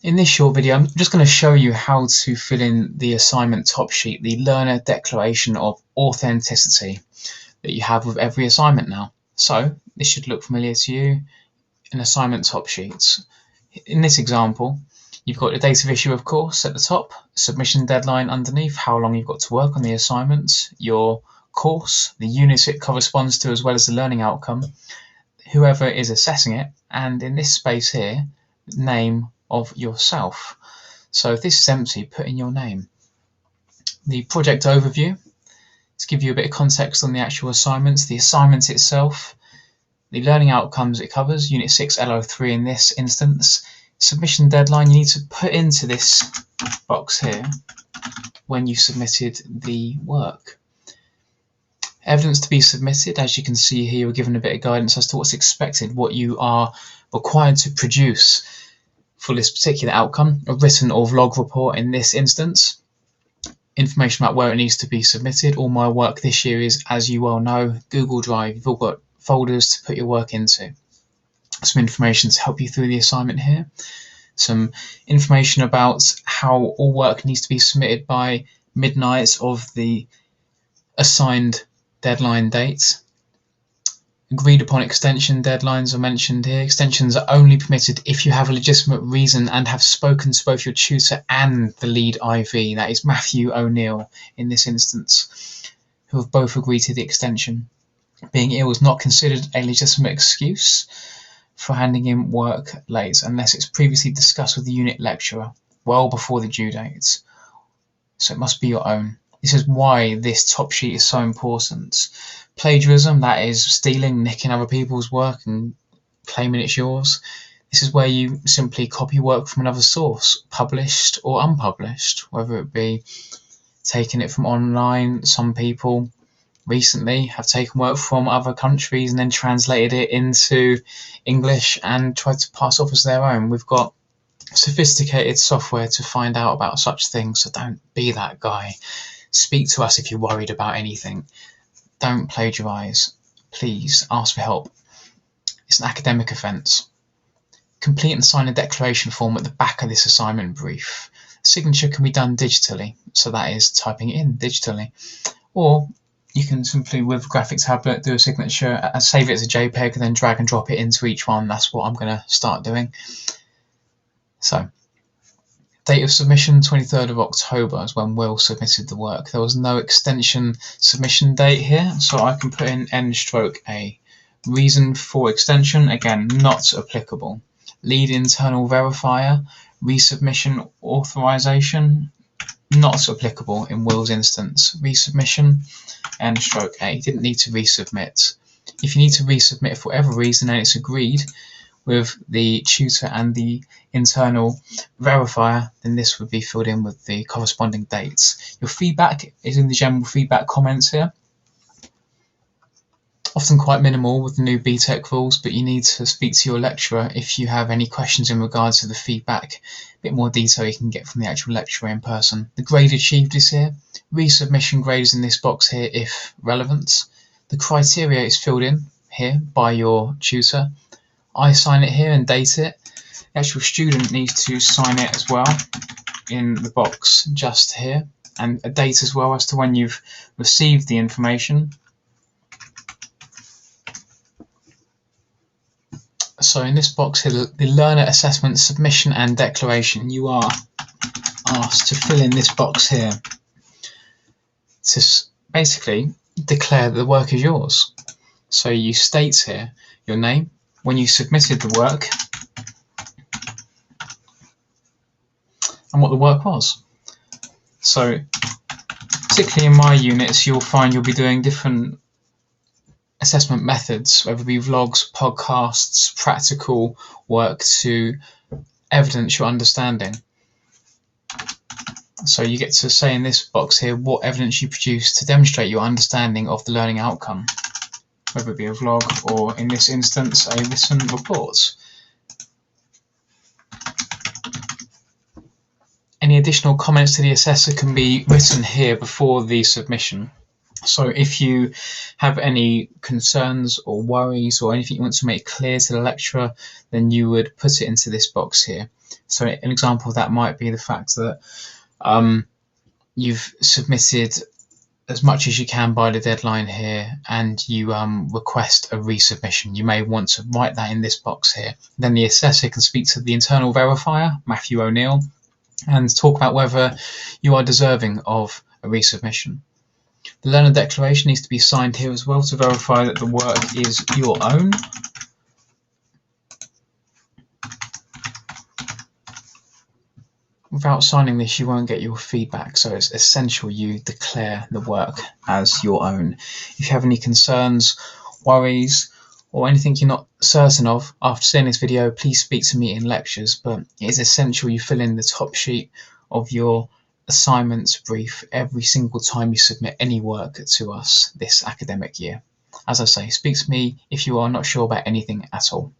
In this short video, I'm just going to show you how to fill in the assignment top sheet, the learner declaration of authenticity that you have with every assignment now. So this should look familiar to you. An assignment top sheets. In this example, you've got the date of issue, of course, at the top, submission deadline underneath, how long you've got to work on the assignment, your course, the unit it corresponds to, as well as the learning outcome, whoever is assessing it, and in this space here, name of yourself. So if this is empty, put in your name. The project overview, to give you a bit of context on the actual assignments, the assignment itself, the learning outcomes it covers, Unit 6 LO3 in this instance. Submission deadline, you need to put into this box here when you submitted the work. Evidence to be submitted, as you can see here, you're given a bit of guidance as to what's expected, what you are required to produce for this particular outcome, a written or vlog report in this instance, information about where it needs to be submitted. All my work this year is, as you well know, Google Drive. You've all got folders to put your work into. Some information to help you through the assignment here. Some information about how all work needs to be submitted by midnight of the assigned deadline date. Agreed upon extension deadlines are mentioned here. Extensions are only permitted if you have a legitimate reason and have spoken to both your tutor and the lead IV, that is Matthew O'Neill in this instance, who have both agreed to the extension. Being ill is not considered a legitimate excuse for handing in work late unless it's previously discussed with the unit lecturer well before the due date. So it must be your own. This is why this top sheet is so important. Plagiarism, that is stealing, nicking other people's work and claiming it's yours. This is where you simply copy work from another source, published or unpublished, whether it be taking it from online. Some people recently have taken work from other countries and then translated it into English and tried to pass off as their own. We've got sophisticated software to find out about such things, so don't be that guy. Speak to us if you're worried about anything. Don't plagiarise. Please ask for help. It's an academic offence. Complete and sign a declaration form at the back of this assignment brief. Signature can be done digitally, so that is typing it in digitally. Or you can simply, with a graphic tablet, do a signature and save it as a JPEG and then drag and drop it into each one. That's what I'm going to start doing. So, date of submission, 23rd of October is when Will submitted the work. There was no extension submission date here, so I can put in N/A. Reason for extension, again, not applicable. Lead internal verifier, resubmission authorization, not applicable in Will's instance. Resubmission, N/A. Didn't need to resubmit. If you need to resubmit for whatever reason and it's agreed with the tutor and the internal verifier, then this would be filled in with the corresponding dates. Your feedback is in the general feedback comments here. Often quite minimal with the new BTEC rules, but you need to speak to your lecturer if you have any questions in regards to the feedback. A bit more detail you can get from the actual lecturer in person. The grade achieved is here. Resubmission grade is in this box here if relevant. The criteria is filled in here by your tutor. I sign it here and date it. The actual student needs to sign it as well in the box just here, and a date as well as to when you've received the information. So in this box here, the learner assessment submission and declaration, you are asked to fill in this box here to basically declare that the work is yours. So you state here your name, when you submitted the work, and what the work was. So particularly in my units, you'll find you'll be doing different assessment methods, whether it be vlogs, podcasts, practical work to evidence your understanding. So you get to say in this box here what evidence you produce to demonstrate your understanding of the learning outcome, whether it be a vlog or, in this instance, a written report. Any additional comments to the assessor can be written here before the submission. So if you have any concerns or worries or anything you want to make clear to the lecturer, then you would put it into this box here. So an example of that might be the fact that you've submitted as much as you can by the deadline here, and you request a resubmission. You may want to write that in this box here. Then the assessor can speak to the internal verifier, Matthew O'Neill, and talk about whether you are deserving of a resubmission. The learner declaration needs to be signed here as well to verify that the work is your own. Without signing this, you won't get your feedback, so it's essential you declare the work as your own. If you have any concerns, worries, or anything you're not certain of after seeing this video, please speak to me in lectures, but it is essential you fill in the top sheet of your assignments brief every single time you submit any work to us this academic year. As I say, speak to me if you are not sure about anything at all.